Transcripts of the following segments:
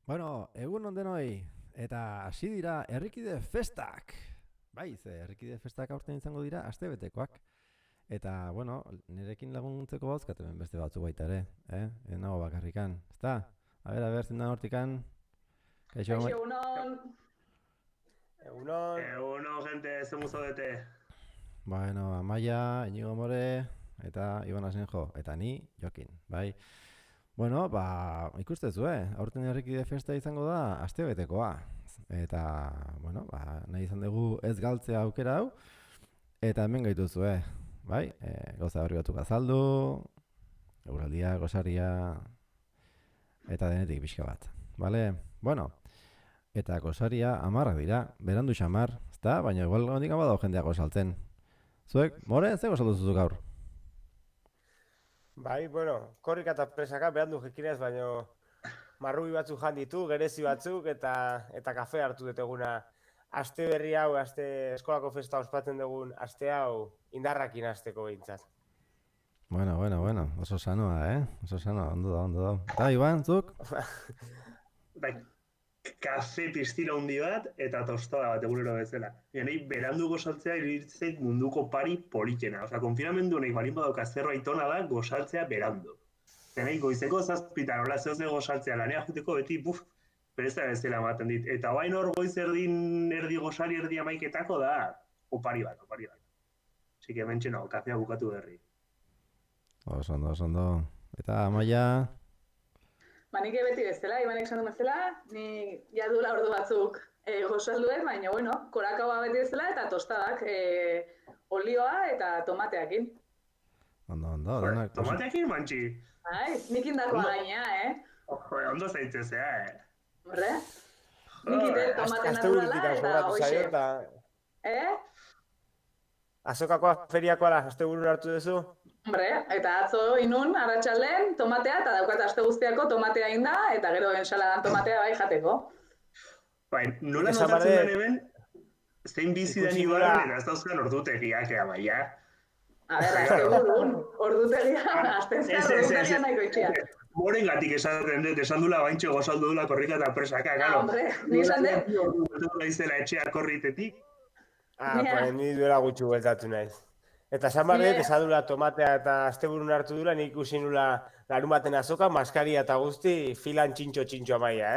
Bueno, egun ondenoi, eta hasi dira herrikide festak. Bai, herrikide festak aurten izango dira astebetekoak. Eta, bueno, nirekin laguntzeko bauzkat hemen beste batzuk baita ere, nago bakarrikan, ezta? A ber, zindan hortikan, kaixo, Kaixo, egunon. Egunon. Bueno, gente, somos odete. bueno, Amaia, Inigo More, eta Iban Asenjo, eta ni, Jokin, bai? Bueno, ikustezu, aurten herrikide festa izango da astebetekoa. Eta, bueno, nahi izan dugu ez galtzea aukera hau, eta hemen gaituzu, bai? Gauza berri batzuk azaldu, eguraldia, gosaria, eta denetik pixka bat, bale? Bueno, eta gosaria amarrak dira, berandu xamar, ezta? Baina igual hondik badago jendeak gozaltzen. Zuek, More, ze gozaldu zuzu gaur? Bai, bueno, korrika eta presaka behandu jekinez, baina marrubi batzuk jan ditu, gerezi batzuk eta kafe hartu dut eguna. Aste berri hau, eskolako festa ospatzen dugun, aste hau indarrakin hasteko behintzat. Bueno, oso sanoa, Oso sanoa, ondo da. Eta, Iban, zuk? Bai, kafe piztira handi bat eta tostada bat egunero bezala. Nahi berandu gozaltzea iruditzen munduko pari politena. Osea, konfinamendu nahi balin badauka zerbait ona da gozaltzea berandu. Nahi goizeko 7 hola zehoz gozaltzea lanea juteko beti, pereza bezala ematen dit. Eta bain hor goiz erdi gozali erdi amaiketako da opari bat. Así que hemen txena, kafea bukatu berri. Oso ondo. Eta, Amaia? Nik beti bezala, Ibanek esan du bezala, ni jadula ordu batzuk gozalduen, baina, bueno, korakaua beti bezala eta tostadak, olioa eta tomateakin. Ondo, Tomateakin mantxi? Bai, nik indakoa gainea, Ondo zaitzezea, Horre? Nik ite tomate naturala eta hoxe. Azokakoa feriakoa asteburu hartu duzu? Hombre, eta atzo inun, arratsalden tomatea, eta daukat aste guztiako tomatea inda, eta gero ensaladan tomatea bai jateko. Bai, nola notatzen den hemen, zein bizi den Ibarren, eta ez dauzkan ordutegiak, Amaia. A ber, asteburun, ordutegia, astentzea ordutegia nahiko itxia. Moren gatik esaten dut, esan dula baintxo gozaldu dula korrika eta presaka, gero. Hombre, ni esan dut. Ordu izela etxea korritetik. Pues ni duela gutxi bueltatu naiz. Eta esan barret, esan dula tomatea eta asteburun hartu dula, nik ikusi nula larun baten azoka, maskaria eta guzti, filan txintxo Amaia,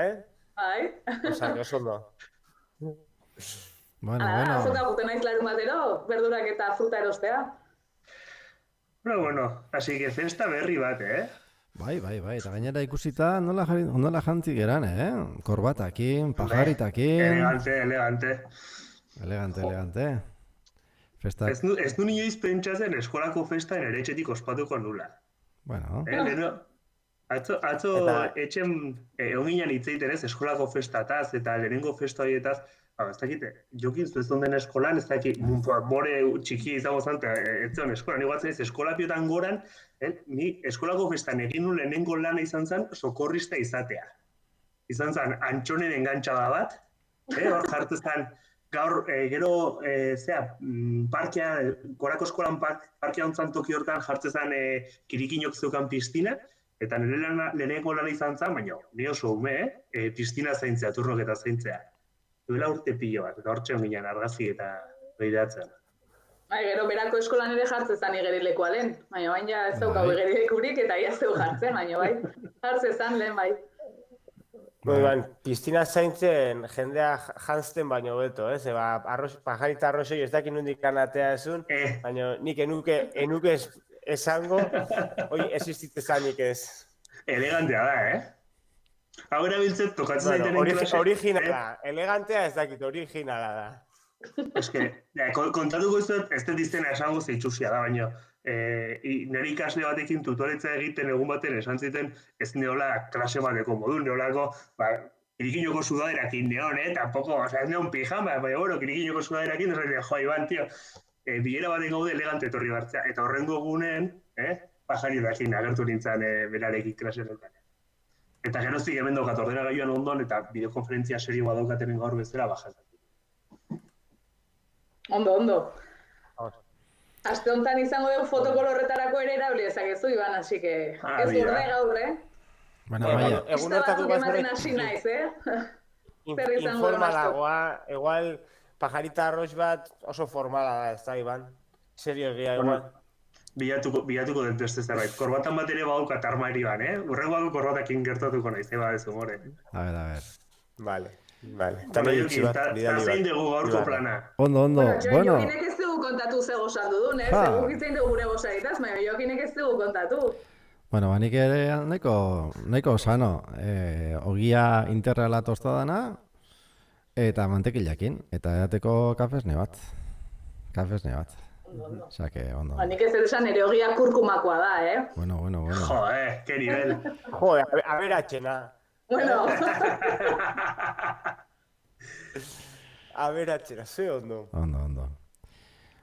Bai. Osa, oso ondo. Bueno. Azoka guten naiz larun batero, berdurak eta fruta erostea. Bueno, así que festa berri bat, Bai, eta gainera ikusita nola jantzi geran, Korbatakin, pajaritakin. Elegante. Festa... Ez du nioiz pentsatzen eskolako festa ere etxetik ospatuko nula. Bueno. Atzo etxen onginan hitzeiten ez eskolako festataz eta lehenengo festa horietaz, ez dakite, Jokin zuezon den eskolan, ez dakit, bore txiki izango zan, ez zion eskolan, iguatzen ez, eskolapiotan goran, ni eskolako festan egin nuen lehenengo lana izan zen, sokorrista izatea. Izan zen, antxonen engantxada bat, hor jartzen gaur, gero, parkea, korako eskolan parkea ontzan toki hortan jartzen zen kirikinok zeukan piztina, eta nire lehenengo lana izan zen, baina ni oso ume, piztina zaintzea, turroketa zaintzea. Duela urte pilo bat, eta hortxe onginan argazki eta behiratzen. Bai, gero berako eskolan ere jartzen zen igerilekoa lehen, baina baina ez daukagu igerilekurik eta ia zeu jartzen, baina bai, jartzen zen lehen bai. Piztina zaintzen jendea jantzten baino beto, pajarita arrozoi ez dakin nondik kanatea esun, baina nik enuke esango, hoi existite zanik ez. Elegantea da, Hau erabiltzet tokatzen zaitenen klase. Originala, elegantea ez dakit, originala da. Eske, kontatuko ez dut izena esango zeitxusia da, baina nire ikasle batekin tutoretza egiten egun baten esan ziten ez neola klase bateko modu, neolako kirikinoko sudaderakin neon, tampoco, ez neon pijama, baina bueno, kirikinoko sudaderakin, Iban, tío, bilera baten gaude elegante etorri bartzea, eta horrengo egunen, pajaritakin agertu nintzen berarekin klase horretan. Eta geroztik hemen daukat ordenagailuan ondon eta bideokonferentzia serio badaukat hemen gaur bezala bajatzen. Ondo. Aste honetan izango dugu fotokolo horretarako ere erabili dezakezu, Iban, así que ez gorde gaur, Bueno, Amaia, egun Pista hortako batzuk ematen bat hasi naiz, Zer izango informalagoa, igual pajarita arroz bat oso formala da, ez da, Iban? Serio egia, igual. Bilatuko dut beste zerbait. Korbatan bat ere badaukat armarioan, Urrengoako korbatakin gertatuko naiz, badezu, more. a ver. Vale. Bueno, Jokin, ta zein dugu gaurko plana? Ondo, bueno. Jokinek ez dugu kontatu ze gozan dudun, Zegu gitzen dugu gure goza ditaz, baina Jokinek ez dugu kontatu. Bueno, nik ere nahiko sano. Ogia integrala tostadana eta mantekillakin. Eta edateko kafesne bat. Osea, que ondo. Nik ez dut esan ere ogia kurkumakoa da, Bueno. Joder, qué nivel. Joder, aberatxena. Bueno. Aberatxena, ze ondo. Ondo.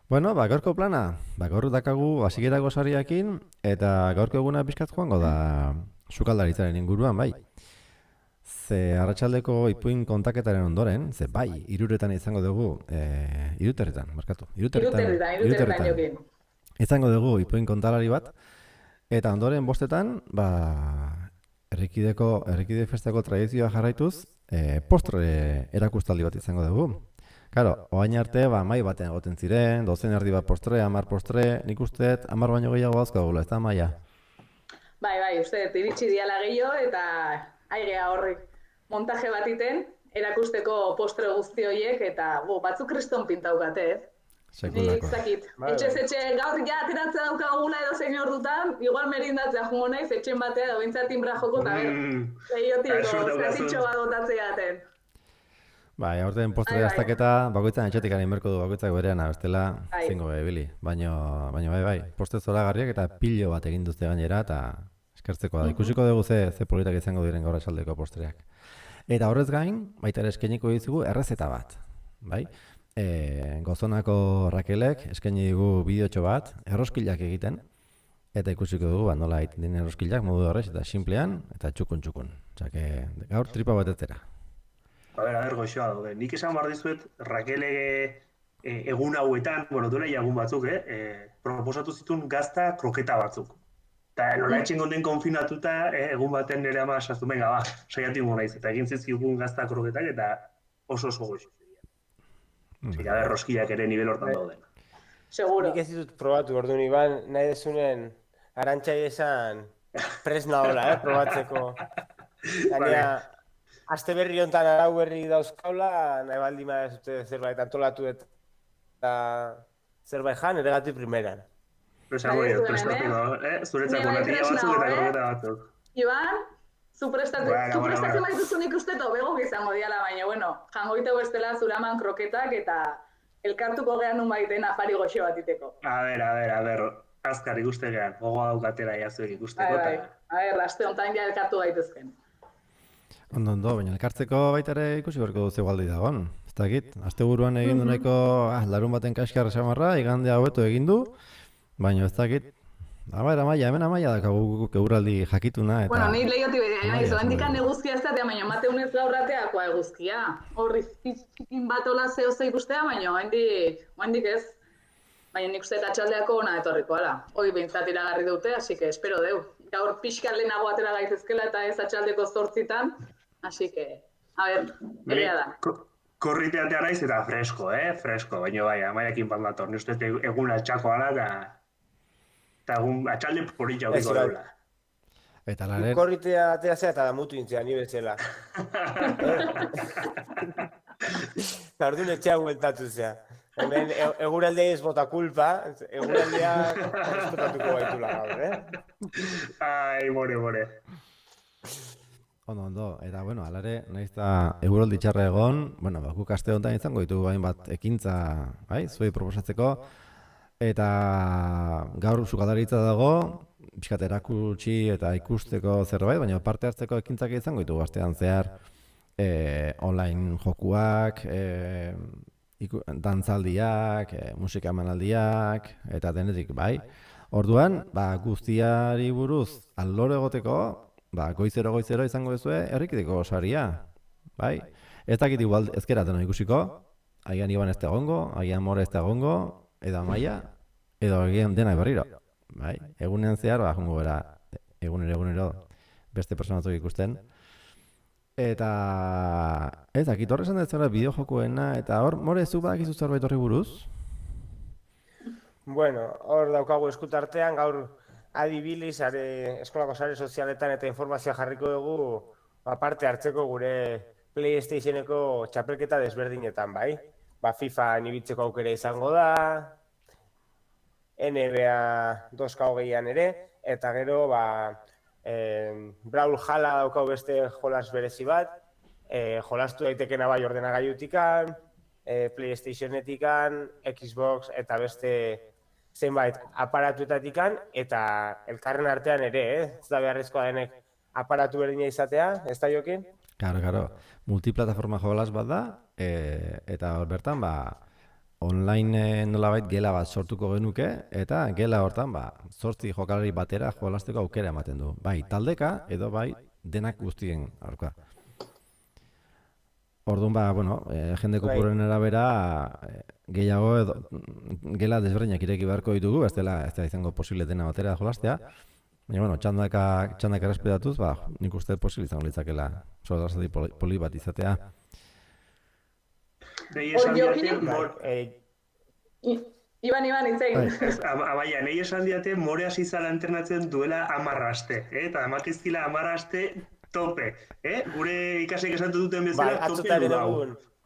Bueno, gaurko plana. Gaur dakagu hasikerako sariakin eta gaurko eguna pixkat joango da sukaldaritzaren inguruan, bai. Ze arratsaldeko ipuin kontaketaren ondoren, ze bai, 3 izango dugu, 3 Jokin. izango dugu ipuin kontalari bat, eta ondoren 5 Errikide festako tradizioa jarraituz, postre erakustaldi bat izango dugu. Claro, oain arte, mai batean egoten ziren, 12 erdi bat postre, 10 postre, nik usteet 10 baino gehiago dauzkagula, ez da, Amaia? Bai, usteet, iritsi diala gehiago eta aigea horrik montaje bat iten, erakusteko postre guzti horiek eta batzuk kriston pintaukate, ez? Nik zakit, etxe gaur ja ateratzea daukagula edo zein ordutan, igual merindatzea jungo naiz, etxen batea edo bintzat timbra joko eta lehiotiko zatitxo bat botatzea aten. Bai, aurten postre daztaketa bakoitzan etxetik ari merko du bakoitzak berean, bestela zingo ebili. Baina bai, postre zoragarriak eta pilo bat egin duzte gainera eta eskertzeko da. Ikusiko dugu ze politak izango diren gaur esaldeko postreak. Eta horrez gain, baita ere eskainiko dizugu errezeta bat, bai? Gozonako Rakelek eskaini digu bideotxo bat, erroskilak egiten, eta ikusiko dugu nola egiten den erroskilak modu horrez eta simplean eta txukun. Osea, gaur tripa batetera. A ber, goxoa daude. Nik esan behar dizuet, Rakelege egun hauetan, duela egun batzuk, proposatu zituen gazta kroketa batzuk. Eta nola etxen gonden konfinatuta, egun baten nire ama esaztu, venga, saiatu ingo naiz, eta egin zizkigun gazta kroketak, eta oso goxo. Zika, roskillak ere nivel hortan dauden. Seguro. Nik ez ditut probatu, orduan, Iban, nahi desunen arantxai esan presna hola, probatzeko. Gainera, aste berri honetan arau berri dauzkaula, nahi baldin badazute zerbait antolatu eta zerbait jan, ere gati primeran. Zuretzako natila batzuk eta kroketa batzuk. Iban, zu prestatzen baituzu nik uste tobegok izango diala, baina, jangoiteko bestela zuraman kroketak eta elkartuko gehan nun baiten afari goxo bat iteko. A ber, azkar ikuste gehan, gogoa daukatela jazuek ikusteko. A ber, aste honetan ja elkartu gaituzken. Ondo, baina elkartzeko baita ere ikusi berko duzu egualdi dagoen. Ez dakit, asteburuan egin du nahiko larun baten kaskarra samarra, igandea hobeto egin du, baina ez dakit. Hemen Amaia dakagu euraldi jakituna eta... Bueno, ni lehioti bedea, nahi, zoendikan eguzkia ez datea, baina mateunez gaurrateakoa eguzkia. Horri zikin bat hola zehozta ikustea, baina oendik ez. Baina nik uste eta txaldeako ona etorriko, ala. Hoi behintzat iragarri dute, así que espero deu. Gaur pixka lehenago atera gaitezkela eta ez atxaldeko 8:00, así que, a ber, egia da. Korriteatea naiz eta fresko, fresko, baina bai, Amaiakin bat dator, ni uste egun altxako ala eta egun atxalde poritxau biko deula. Eta laren... Korritea atea zea eta damutu intzea, ni betzela. Eta orduan etxea gueltatu zea. Hemen eguraldea ez bota kulpa, eguraldea respetatuko baitula gaur, Ai, more. Ondo, eta alare, nahiz eta eguraldi txarra egon, guk aste honetan izango ditugu hainbat ekintza, zuei proposatzeko, eta gaur sukaldaritza dago, pixkat erakutsi eta ikusteko zerbait, baina parte hartzeko ekintzak izango ditugu astean zehar, online jokuak, dantzaldiak, musika emanaldiak, eta denetik, bai. Orduan, guztiari buruz alor egoteko, goizero izango duzue herrikideko saria, bai. Ez dakit igual ezkeraten ikusiko, agian Iban ez da egongo, agian More ez da egongo, edo Amaia, edo agian dena berriro, bai. Egunean zehar, jungo bera, egunero, beste pertsona batzuk ikusten. Eta ez dakit horre esan dut zara bideojokoena, eta hor, more zu badakizu zerbait horri buruz? Bueno, hor daukagu eskutartean, gaur adibiliz, eskolako sare sozialetan eta informazioa jarriko dugu, parte hartzeko gure PlayStationeko txapelketa desberdinetan, bai? FIFA ibilitzeko aukera izango da, NBA 2K20an ere, eta gero, Brawl Hala daukau beste jolas berezi bat, jolastu daitekena bai ordenagaiutikan, PlayStationetikan, Xbox eta beste zenbait aparatuetatikan, eta elkarren artean ere, ez da beharrezkoa denek aparatu berdina izatea, ez da Jokin? Claro, multiplataforma jolas bat da, eta bertan, online nolabait gela bat sortuko genuke, eta gela hortan, 8 jokalari batera jolasteko aukera ematen du. Bai, taldeka, edo bai, denak guztien aurka. Orduan, jende kopuren arabera, gehiago edo gela desberdinak ireki beharko ditugu, ez dela izango posible dena batera jolastea. Baina, txandak errespetatuz, nik uste posible izango litzakela soldazati poli bat izatea. Iban, itzein. Baina, nahi esan diate more hasi zala entrenatzen duela 10 aste, eta amakizkila 10 aste tope, gure ikasek esatu duten bezala tope ludau.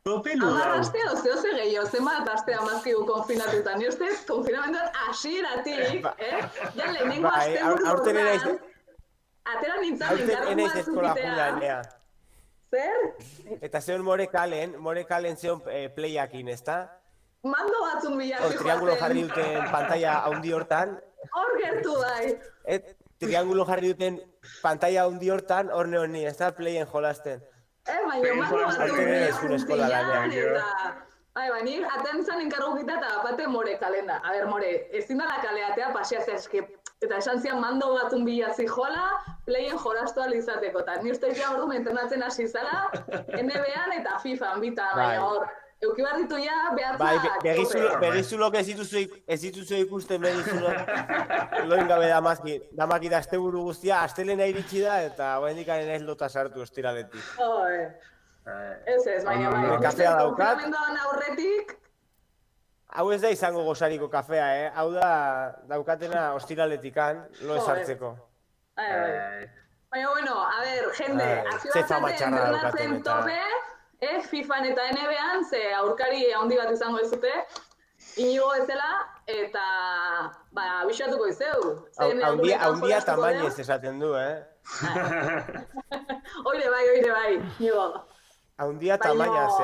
Tope ludau. 10 aste oze gehiago, zenbat aste amazkigu konfinatuta, ni ustez, konfinamenduan hasieratik, ja lehenengo aste burro atera nintzen enkargu bat zukitea. Zer? Eta zeon more kalen zeon playakin, ezta? Mando batzun bilatu joaten. Triangulo jarri duten pantalla haundi hortan. Hor gertu bai. Triangulo jarri duten pantalla haundi hortan, hor neoni, ez da playen jolasten. Baina mando batzun bilatu eta... Baina, atean izan enkargu gita eta bate more kalenda. A ber, more, ezin dala kaleatea paseazea eski. Eta esan zian mando batzun bilatzi jola, playen jolastu izateko. Eta ni uste ja ordu entrenatzen hasi zala, NBA-an eta FIFA-an bitan, baina hor. Euki behar ditu ja, behatza... Begizulok ez dituzu ikusten begizulok. Loin gabe damak idazte buru guztia, astelena iritsi da, eta oendikaren ez lota sartu ostiraletik. Ez, baina kafea daukat. Aurretik... Hau ez da izango gozariko kafea, hau da daukatena ostiraletikan, lo esartzeko. Baina, bueno, a ber, jende, aktibatzen entrenatzen tope, FIFAn eta NBA-an, ze aurkari handi bat izango ez dute, inigo ezela, eta, bixatuko izeu. Haundia tamainez esaten du, Oire bai, nigo. Haundia tamainaz,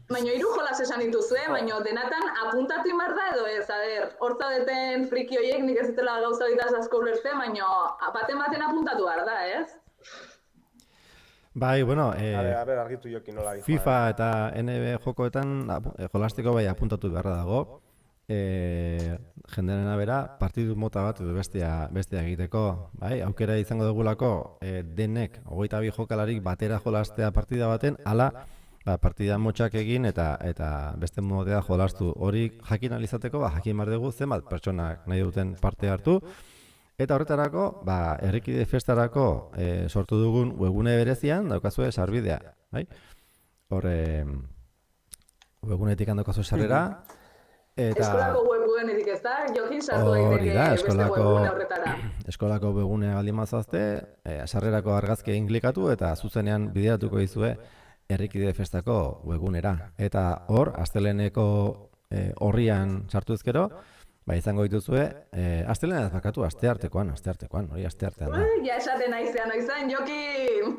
Baina 3 jolas esan dituzue, baina denatan apuntatu inbar da edo ez, hortza deten friki horiek nik ez ditela gauza ditaz asko ulertzen, baina baten apuntatu behar da, ez? Bai, bueno, argitu Jokin nola dijo. FIFA eta NBA jokoetan jolasteko bai apuntatu beharra dago. Jendearen abera, partidu mota bat edo bestea egiteko, bai, aukera izango dugulako denek 22 jokalarik batera jolastea partida baten, ala partida motxak egin eta beste modea jolastu. Hori jakin alizateko, jakin behar dugu zenbat pertsonak nahi duten parte hartu. Eta horretarako, herrikide festarako sortu dugun webgune berezian daukazue sarbidea. Horre, webgunetik handaukazue sarrera. Eskolako webgunetik ez da, Jokin sartu daiteke beste webgune horretara. Eskolako webgunea baldin mazazte, sarrerako argazki egin klikatu eta zuzenean bideratuko dizue herrikide festako webgunera. Eta hor, asteleneko horrian sartu ezkero, izango dituzue, astelena ez bakatu, asteartekoan, hori asteartean da. Ja esaten naizan, Jokin!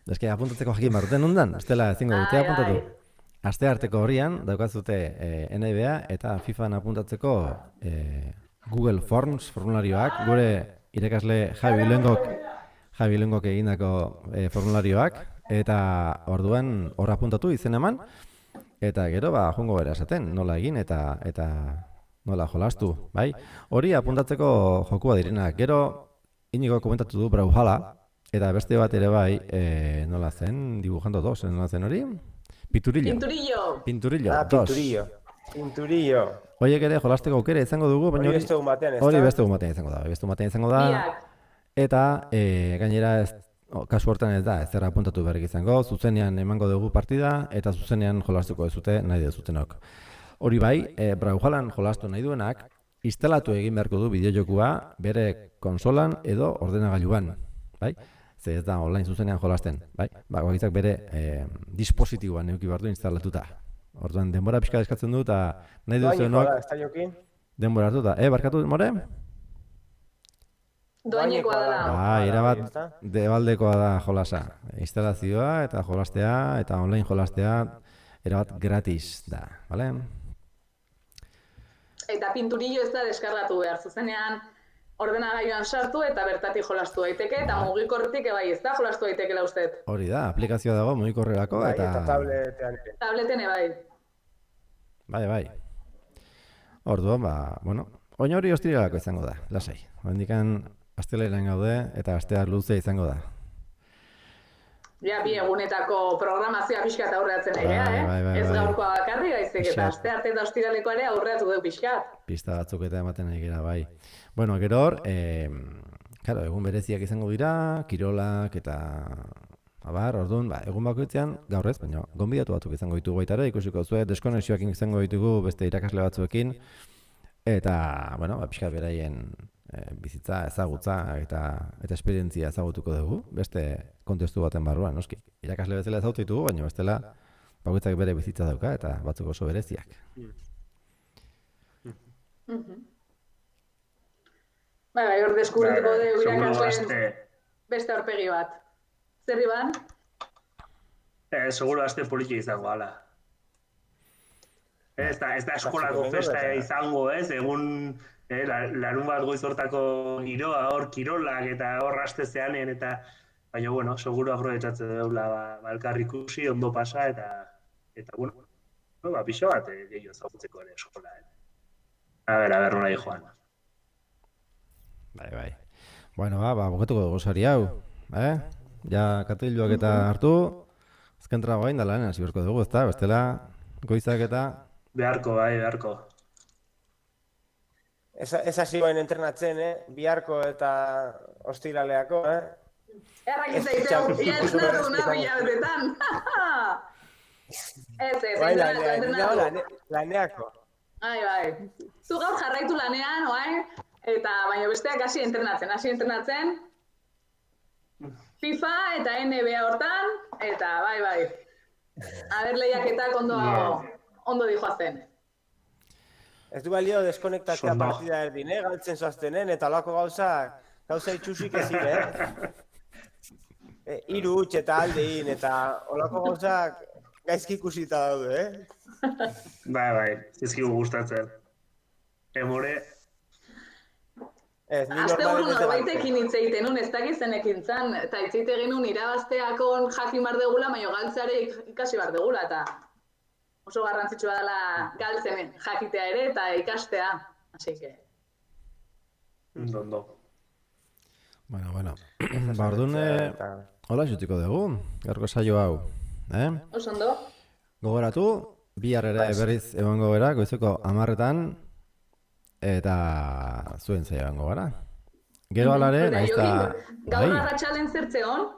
Ez que apuntatzeko jakin barruten nondan, astela ezingo dute apuntatu. Astearteko horrian daukazute NBA eta FIFAn apuntatzeko Google Forms formularioak, gure irakasle Javi Lengok egindako formularioak, eta orduan hor apuntatu izen eman, eta gero joango gara esaten, nola egin eta nola jolastu, bai? Hori apuntatzeko jokua direnak. Gero, inigo komentatu du Brawl Hala, eta beste bat ere bai, nola zen, dibujando 2, nola zen hori? Pinturillo. Pinturillo, 2. Pinturillo. Horiek ere jolasteko aukera izango dugu, baina hori beste egun batean, ez da? Hori beste egun batean izango da. eta gainera kasu hortan ez da, ez zerra apuntatu berrik izango, zuzenean emango dugu partida, eta zuzenean jolastuko dezute nahi dezutenok. Hori bai, Brawlhallan jolastu nahi duenak, instalatu egin beharko du bideojokua bere konsolan edo ordenagailuan, bai? Ze ez da online zuzenean jolasten, bai? Bakoitzak bere dispositiboan eduki behar du instalatuta. Orduan denbora pixka eskatzen du eta nahi duzuenok denbora hartuta. Barkatu, more? Doinekoa dela. Erabat debaldekoa da jolasa. Instalazioa eta jolastea eta online jolastea erabat gratis da, bale? Eta pinturillo ez da deskargatu behar, zuzenean ordenagailuan sartu eta bertatik jolastu daiteke, eta mugikorretik bai ez da jolastu daitekela uste. Hori da, aplikazioa dago mugikorrerako eta tableten bai. Bai. Orduan, oin hori ostiralako izango da, lasai. Horrendikan astelaren gaude eta astea luzea izango da. Ja, bi egunetako programazioa pixkat aurreatzen egia, ez gaurkoa bakarri gaizik eta aste arte eta ostiraleko ere aurreatu dugu pixkat. Pista batzuk eta ematen nahi gara, bai. Bueno, gero hor, egun bereziak izango dira, kirolak eta orduan, egun bakoitzean, gaur ez, baina gonbidatu batzuk izango ditugu baita ere, ikusiko zuen, deskonexioak izango ditugu beste irakasle batzuekin, eta, pixkat beraien bizitza, ezagutza eta esperientzia ezagutuko dugu, beste kontestu baten barruan, noski. Irakasle bezala ezagutu ditugu, baina bestela bakoitzak bere bizitza dauka eta batzuk oso bereziak. Bai, hor deskubrituko dugu irakasleen beste aurpegi bat. Zer Iban? Seguro aste politia izango, ala. Ez da eskolako festa izango, ez? Egun larun bat goiz hortako giroa, hor kirolak eta hor astezeanen, eta baina, seguro aprobetxatzen deula elkarri ikusi, ondo pasa, eta pixo bat gehiago ezagutzeko ere eskola. A ber, nola joan. Bai. Bukatuko dugu sari hau, Ja, katiluak eta hartu, azken trago hain da lan, hasi berko dugu, ezta? Bestela, goizak eta... Beharko. Ez hasi bain entrenatzen, biharko eta ostiraleako, Errakizaiteu, ez nahi bilabetetan. Ez, laneako. Bai. Zu gaur jarraitu lanean, eta baina besteak hasi entrenatzen. FIFA eta NBA hortan, eta bai. Aber lehiaketak ondo dijoazen. Ez du balio deskonektatzea partida erdin, galtzen zoaztenen, eta olako gauza itxusik ezin, Hiru huts eta aldein, eta olako gauzak gaizki ikusita daude, Bai, zizkigu gustatzen. Emore... Aste buru norbaitekin hitzeiten nun, ez dakizenekin zan, eta hitzeite genuen irabazteakon jakin bar degula, baina galtzeare ikasi bar degula, eta oso garrantzitsua dela galtzen jakitea ere eta ikastea, así que... Ondo. Bueno. Orduan, hola xutiko dugu, gaurko saio hau, Oso ondo. Gogoratu, bihar ere berriz egongo gara, goizeko 10:00 eta zuen zaila egongo gara. Gero alare, naiz da... Gaur arratsalden zertzeon?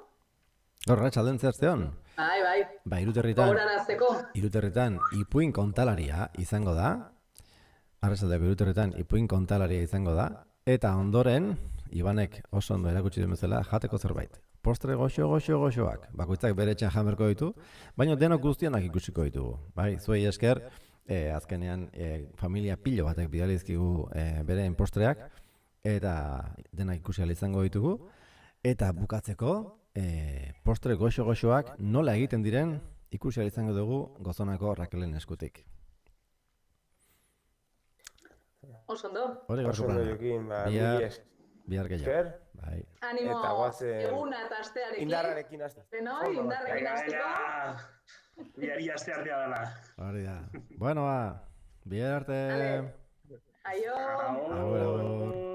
Gaur arratsalden zertzeon? Bai. Iruterritan ipuin kontalaria izango da. Arratsaldeko iruterritan ipuin kontalaria izango da. Eta ondoren, Ibanek oso ondo erakutsi duen bezala, jateko zerbait. Postre goxoak. Bakoitzak bere etxean jamerko ditu, baina denok guztianak ikusiko ditugu. Bai, zuei esker, azkenean familia pilo batek bidalizkigu bereen postreak, eta denak ikusi ahal izango ditugu. Eta bukatzeko, postre goxoak nola egiten diren ikusi ahal izango dugu Gozonako Rakelen eskutik. Oso ondo. Hori gaurko plana. Bihar gehiago. Bai. Animo, eguna eta astearekin. Indarrarekin haste. Indarrarekin hasteko. Bihari aste artea dela. Hori da. Bueno, bihar arte. Aio. Agur.